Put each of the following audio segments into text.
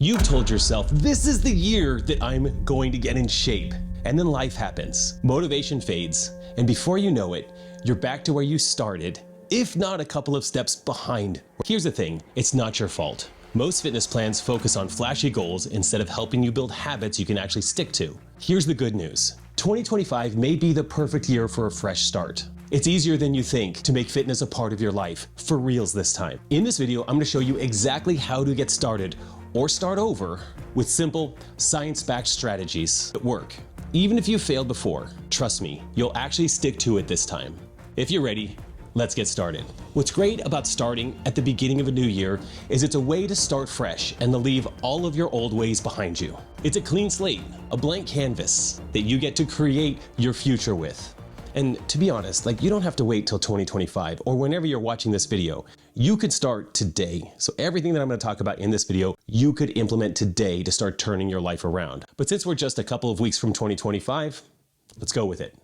You've told yourself, this is the year that I'm going to get in shape. And then life happens. Motivation fades. And before you know it, you're back to where you started, if not a couple of steps behind. Here's the thing, it's not your fault. Most fitness plans focus on flashy goals instead of helping you build habits you can actually stick to. Here's the good news. 2025 may be the perfect year for a fresh start. It's easier than you think to make fitness a part of your life, for reals this time. In this video, I'm going to show you exactly how to get started or start over with simple, science-backed strategies that work. Even if you failed before, trust me, you'll actually stick to it this time. If you're ready, let's get started. What's great about starting at the beginning of a new year is it's a way to start fresh and to leave all of your old ways behind you. It's a clean slate, a blank canvas that you get to create your future with. And to be honest, you don't have to wait till 2025 or whenever you're watching this video. You could start today. So everything that I'm going to talk about in this video, you could implement today to start turning your life around. But since we're just a couple of weeks from 2025, let's go with it.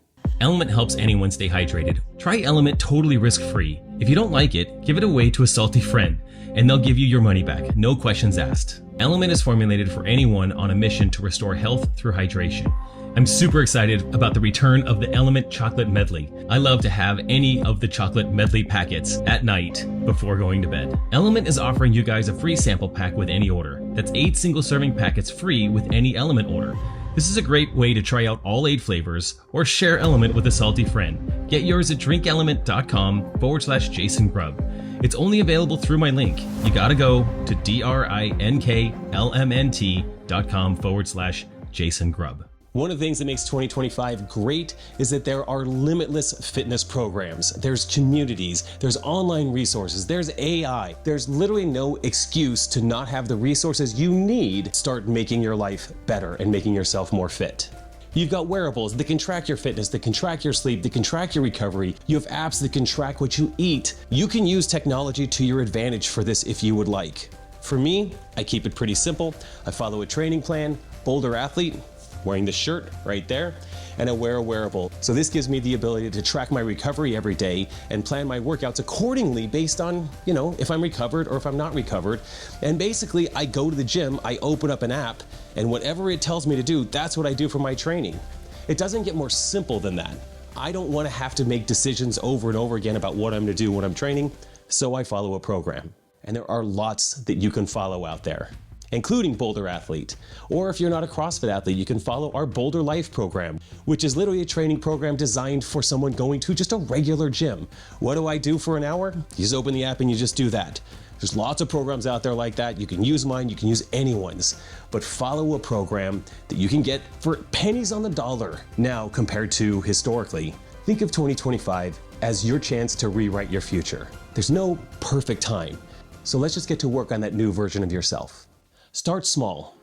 Element helps anyone stay hydrated. Try Element totally risk-free. If you don't like it, give it away to a salty friend, and they'll give you your money back, no questions asked. Element is formulated for anyone on a mission to restore health through hydration. I'm super excited about the return of the Element Chocolate Medley. I love to have any of the chocolate medley packets at night before going to bed. Element is offering you guys a free sample pack with any order. That's 8 single serving packets free with any Element order. This is a great way to try out all 8 flavors or share Element with a salty friend. Get yours at drinkelement.com/Jason Grubb. It's only available through my link. You gotta go to drinklmnt.com/Jason Grubb. One of the things that makes 2025 great is that there are limitless fitness programs. There's communities, there's online resources, there's AI. There's literally no excuse to not have the resources you need to start making your life better and making yourself more fit. You've got wearables that can track your fitness, that can track your sleep, that can track your recovery. You have apps that can track what you eat. You can use technology to your advantage for this if you would like. For me, I keep it pretty simple. I follow a training plan, Boulder Athlete, wearing the shirt right there, and I wear a wearable. So this gives me the ability to track my recovery every day and plan my workouts accordingly based on, if I'm recovered or if I'm not recovered. And basically, I go to the gym, I open up an app, and whatever it tells me to do, that's what I do for my training. It doesn't get more simple than that. I don't want to have to make decisions over and over again about what I'm going to do when I'm training, so I follow a program. And there are lots that you can follow out there, including Boulder Athlete. Or if you're not a CrossFit athlete, you can follow our Boulder Life program, which is literally a training program designed for someone going to just a regular gym. What do I do for an hour? You just open the app and you just do that. There's lots of programs out there like that. You can use mine, you can use anyone's, but follow a program that you can get for pennies on the dollar now compared to historically. Think of 2025 as your chance to rewrite your future. There's no perfect time. So let's just get to work on that new version of yourself. Start small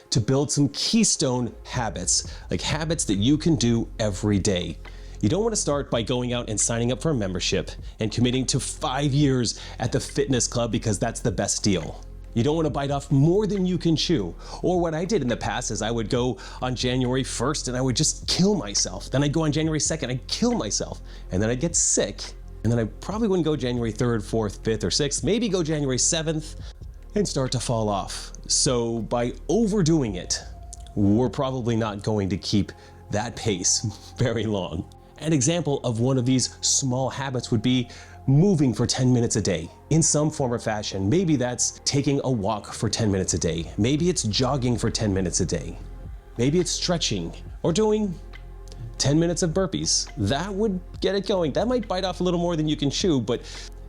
to build some keystone habits, like habits that you can do every day. You don't want to start by going out and signing up for a membership and committing to 5 years at the fitness club because that's the best deal. You don't want to bite off more than you can chew. Or what I did in the past is I would go on January 1st and I would just kill myself. Then I'd go on January 2nd, I'd kill myself. And then I'd get sick. And then I probably wouldn't go January 3rd, 4th, 5th, or 6th, maybe go January 7th. And start to fall off. So by overdoing it, we're probably not going to keep that pace very long. An example of one of these small habits would be moving for 10 minutes a day in some form or fashion. Maybe that's taking a walk for 10 minutes a day. Maybe it's jogging for 10 minutes a day. Maybe it's stretching or doing 10 minutes of burpees. That would get it going. That might bite off a little more than you can chew, but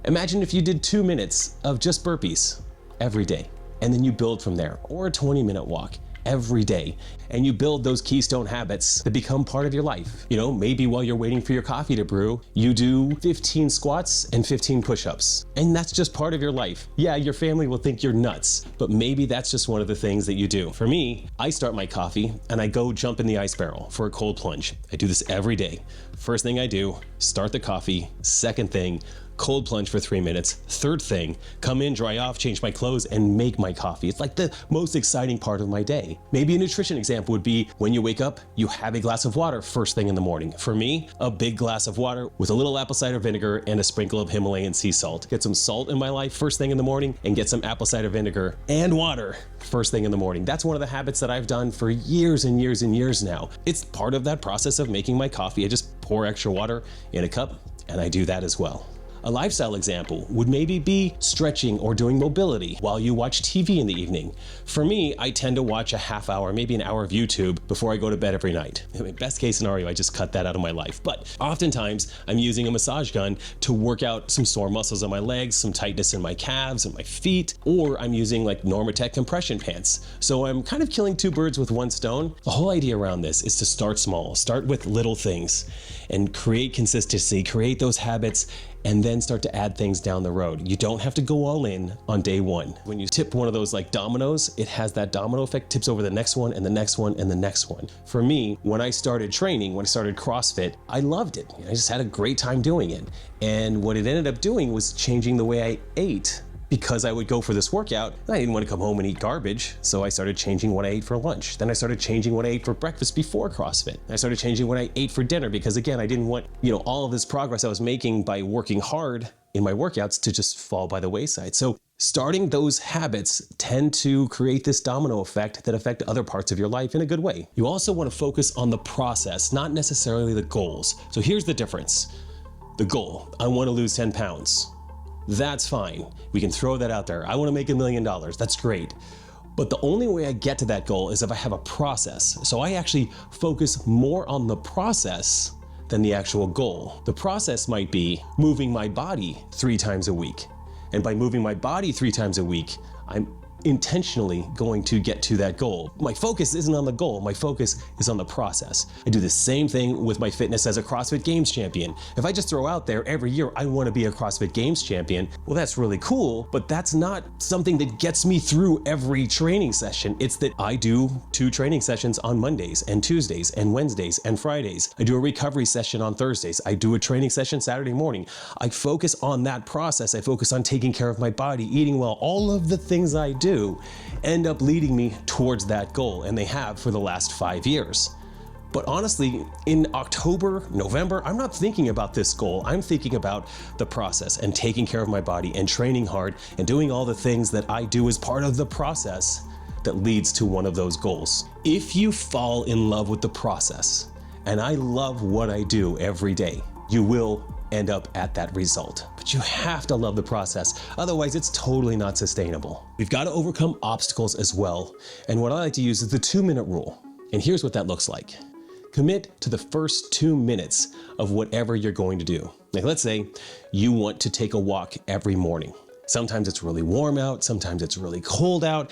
imagine if you did 2 minutes of just burpees every day, and then you build from there, or a 20-minute walk every day, and you build those keystone habits that become part of your life. Maybe while you're waiting for your coffee to brew, you do 15 squats and 15 push-ups, and that's just part of your life. Yeah, your family will think you're nuts, but maybe that's just one of the things that you do. For me, I start my coffee and I go jump in the ice barrel for a cold plunge. I do this every day. First thing I do, start the coffee. Second thing, cold plunge for 3 minutes. Third thing, come in, dry off, change my clothes, and make my coffee. It's like the most exciting part of my day. Maybe a nutrition example would be when you wake up, you have a glass of water first thing in the morning. For me, a big glass of water with a little apple cider vinegar and a sprinkle of Himalayan sea salt. Get some salt in my life first thing in the morning and get some apple cider vinegar and water first thing in the morning. That's one of the habits that I've done for years and years and years now. It's part of that process of making my coffee. I just pour extra water in a cup and I do that as well. A lifestyle example would maybe be stretching or doing mobility while you watch TV in the evening. For me, I tend to watch a half hour, maybe an hour of YouTube before I go to bed every night. I mean, best case scenario, I just cut that out of my life. But oftentimes, I'm using a massage gun to work out some sore muscles on my legs, some tightness in my calves and my feet, or I'm using like Normatec compression pants. So I'm kind of killing two birds with one stone. The whole idea around this is to start small, start with little things, and create consistency, create those habits, and then start to add things down the road. You don't have to go all in on day one. When you tip one of those like dominoes, it has that domino effect, tips over the next one and the next one and the next one. For me, when I started training, when I started CrossFit, I loved it. I just had a great time doing it. And what it ended up doing was changing the way I ate. Because I would go for this workout, I didn't want to come home and eat garbage, so I started changing what I ate for lunch. Then I started changing what I ate for breakfast before CrossFit. I started changing what I ate for dinner because again, I didn't want, all of this progress I was making by working hard in my workouts to just fall by the wayside. So starting those habits tend to create this domino effect that affect other parts of your life in a good way. You also want to focus on the process, not necessarily the goals. So here's the difference. The goal, I want to lose 10 pounds. That's fine. We can throw that out there. I want to make $1 million. That's great. But the only way I get to that goal is if I have a process. So I actually focus more on the process than the actual goal. The process might be moving my body 3 times a week. And by moving my body 3 times a week, I'm intentionally going to get to that goal. My focus isn't on the goal, my focus is on the process. I do the same thing with my fitness as a CrossFit Games champion. If I just throw out there every year, I want to be a CrossFit Games champion, well, that's really cool, but that's not something that gets me through every training session. It's that I do 2 training sessions on Mondays and Tuesdays and Wednesdays and Fridays. I do a recovery session on Thursdays. I do a training session Saturday morning. I focus on that process. I focus on taking care of my body, eating well. All of the things I do end up leading me towards that goal, and they have for the last 5 years. But honestly, in October, November, I'm not thinking about this goal. I'm thinking about the process and taking care of my body and training hard and doing all the things that I do as part of the process that leads to one of those goals. If you fall in love with the process, and I love what I do every day, you will end up at that result. But you have to love the process, otherwise it's totally not sustainable. We've got to overcome obstacles as well, and what I like to use is the 2-minute rule. And here's what that looks like. Commit to the first 2 minutes of whatever you're going to do. Like let's say you want to take a walk every morning. Sometimes it's really warm out, sometimes it's really cold out,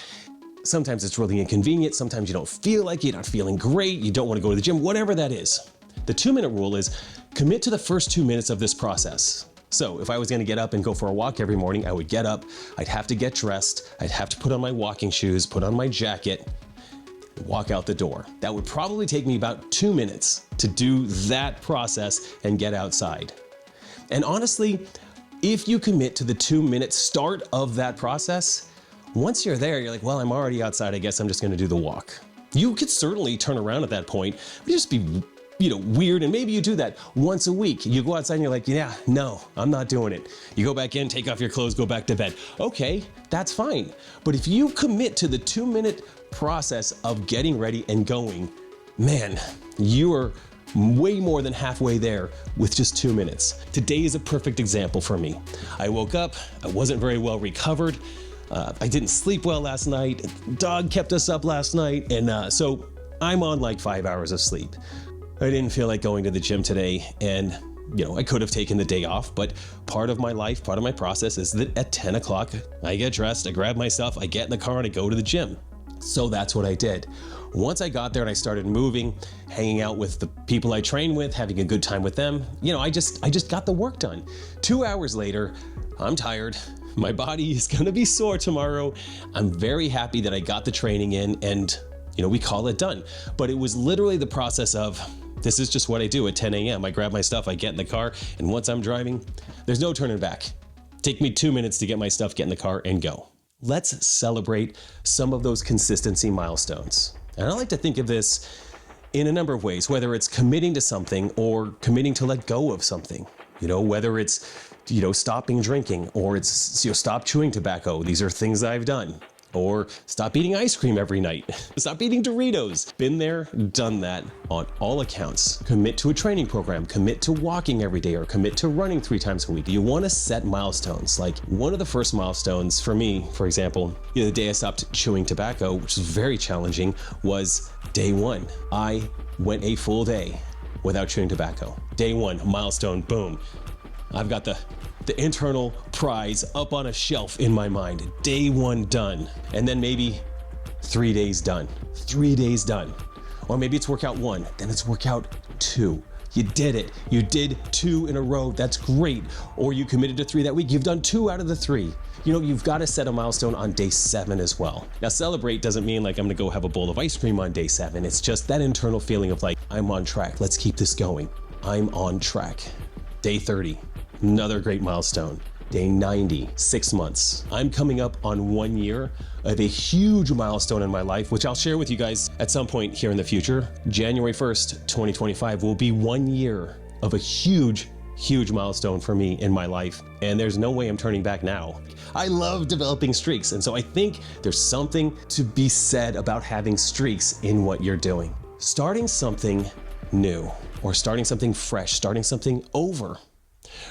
sometimes it's really inconvenient, sometimes you don't feel like it, you're not feeling great, you don't want to go to the gym, whatever that is. The 2-minute rule is commit to the first 2 minutes of this process. So if I was going to get up and go for a walk every morning, I would get up, I'd have to get dressed, I'd have to put on my walking shoes, put on my jacket, and walk out the door. That would probably take me about 2 minutes to do that process and get outside. And honestly, if you commit to the 2-minute start of that process, once you're there, you're like, well, I'm already outside, I guess I'm just going to do the walk. You could certainly turn around at that point, but just be weird, and maybe you do that once a week. You go outside and you're like, yeah, no, I'm not doing it. You go back in, take off your clothes, go back to bed. Okay, that's fine. But if you commit to the 2-minute process of getting ready and going, man, you are way more than halfway there with just 2 minutes. Today is a perfect example for me. I woke up, I wasn't very well recovered. I didn't sleep well last night. Dog kept us up last night. And so I'm on like 5 hours of sleep. I didn't feel like going to the gym today, and I could have taken the day off, but part of my life, part of my process is that at 10 o'clock, I get dressed, I grab my stuff, I get in the car, and I go to the gym. So that's what I did. Once I got there and I started moving, hanging out with the people I train with, having a good time with them, I just got the work done. 2 hours later, I'm tired. My body is gonna be sore tomorrow. I'm very happy that I got the training in, and we call it done. But it was literally the process of This is just what I do at 10 a.m. I grab my stuff, I get in the car, and once I'm driving, there's no turning back. Take me 2 minutes to get my stuff, get in the car, and go. Let's celebrate some of those consistency milestones. And I like to think of this in a number of ways, whether it's committing to something or committing to let go of something. Whether it's, stopping drinking, or it's, stop chewing tobacco. These are things that I've done. Or stop eating ice cream every night. Stop eating Doritos. Been there, done that on all accounts. Commit to a training program, commit to walking every day, or commit to running 3 times a week. You want to set milestones. Like one of the first milestones for me, for example, the day I stopped chewing tobacco, which was very challenging, was day 1. I went a full day without chewing tobacco. Day 1, milestone, boom. I've got the internal prize up on a shelf in my mind. Day 1 done. And then maybe 3 days done. 3 days done. Or maybe it's workout 1, then it's workout 2. You did it. You did 2 in a row. That's great. Or you committed to 3 that week. You've done 2 out of the 3. You've got to set a milestone on day 7 as well. Now, celebrate doesn't mean like I'm going to go have a bowl of ice cream on day 7. It's just that internal feeling of like, I'm on track. Let's keep this going. I'm on track. Day 30. Another great milestone. Day 90, 6 months. I'm coming up on 1 year of a huge milestone in my life, which I'll share with you guys at some point here in the future. January 1st, 2025 will be 1 year of a huge milestone for me in my life. And there's no way I'm turning back now. I love developing streaks. And so I think there's something to be said about having streaks in what you're doing. Starting something new, or starting something fresh, starting something over,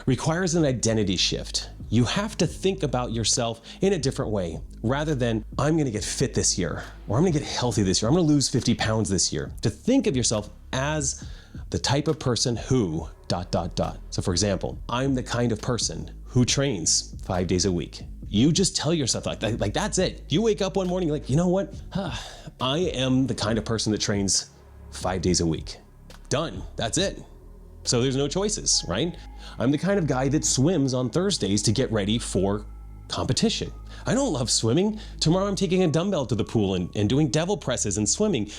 requires an identity shift. You have to think about yourself in a different way, rather than, I'm going to get fit this year, or I'm going to get healthy this year, I'm going to lose 50 pounds this year. To think of yourself as the type of person who ... So for example, I'm the kind of person who trains 5 days a week. You just tell yourself like that's it. You wake up one morning, you're like, you know what? I am the kind of person that trains 5 days a week. Done. That's it. So there's no choices, right? I'm the kind of guy that swims on Thursdays to get ready for competition. I don't love swimming. Tomorrow I'm taking a dumbbell to the pool and doing devil presses and swimming.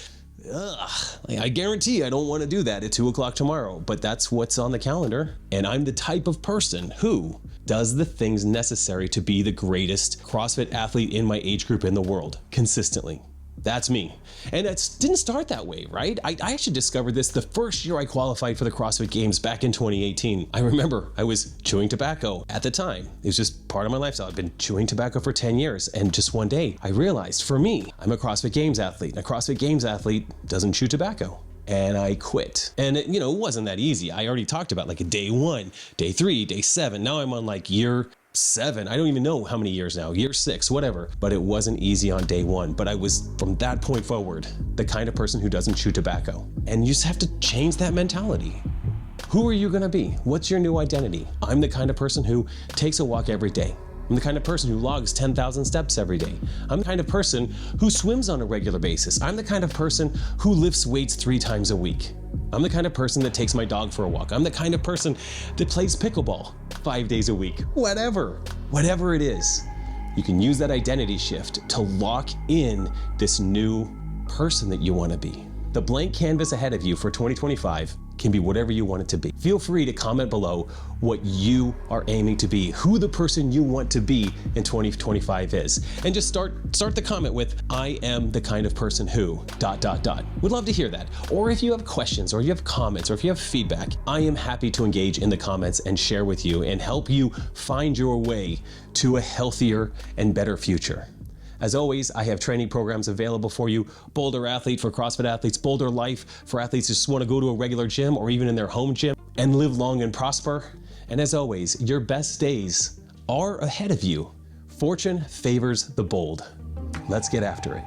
I guarantee I don't want to do that at 2 o'clock tomorrow, but that's what's on the calendar. And I'm the type of person who does the things necessary to be the greatest CrossFit athlete in my age group in the world, consistently. That's me. And it didn't start that way, right? I actually discovered this the first year I qualified for the CrossFit Games back in 2018. I remember I was chewing tobacco at the time. It was just part of my lifestyle. I've been chewing tobacco for 10 years. And just one day I realized, for me, I'm a CrossFit Games athlete. And a CrossFit Games athlete doesn't chew tobacco. And I quit. And it wasn't that easy. I already talked about like a day 1, day 3, day 7. Now I'm on like year 7. I don't even know how many years now, year 6, whatever. But it wasn't easy on day 1. But I was, from that point forward, the kind of person who doesn't chew tobacco. And you just have to change that mentality. Who are you gonna be? What's your new identity? I'm the kind of person who takes a walk every day. I'm the kind of person who logs 10,000 steps every day. I'm the kind of person who swims on a regular basis. I'm the kind of person who lifts weights 3 times a week. I'm the kind of person that takes my dog for a walk. I'm the kind of person that plays pickleball 5 days a week. Whatever it is, you can use that identity shift to lock in this new person that you want to be. The blank canvas ahead of you for 2025 can be whatever you want it to be. Feel free to comment below what you are aiming to be, who the person you want to be in 2025 is. And just start the comment with, I am the kind of person who ... We'd love to hear that. Or if you have questions, or you have comments, or if you have feedback, I am happy to engage in the comments and share with you and help you find your way to a healthier and better future. As always, I have training programs available for you. Boulder Athlete for CrossFit athletes, Boulder Life for athletes who just want to go to a regular gym or even in their home gym and live long and prosper. And as always, your best days are ahead of you. Fortune favors the bold. Let's get after it.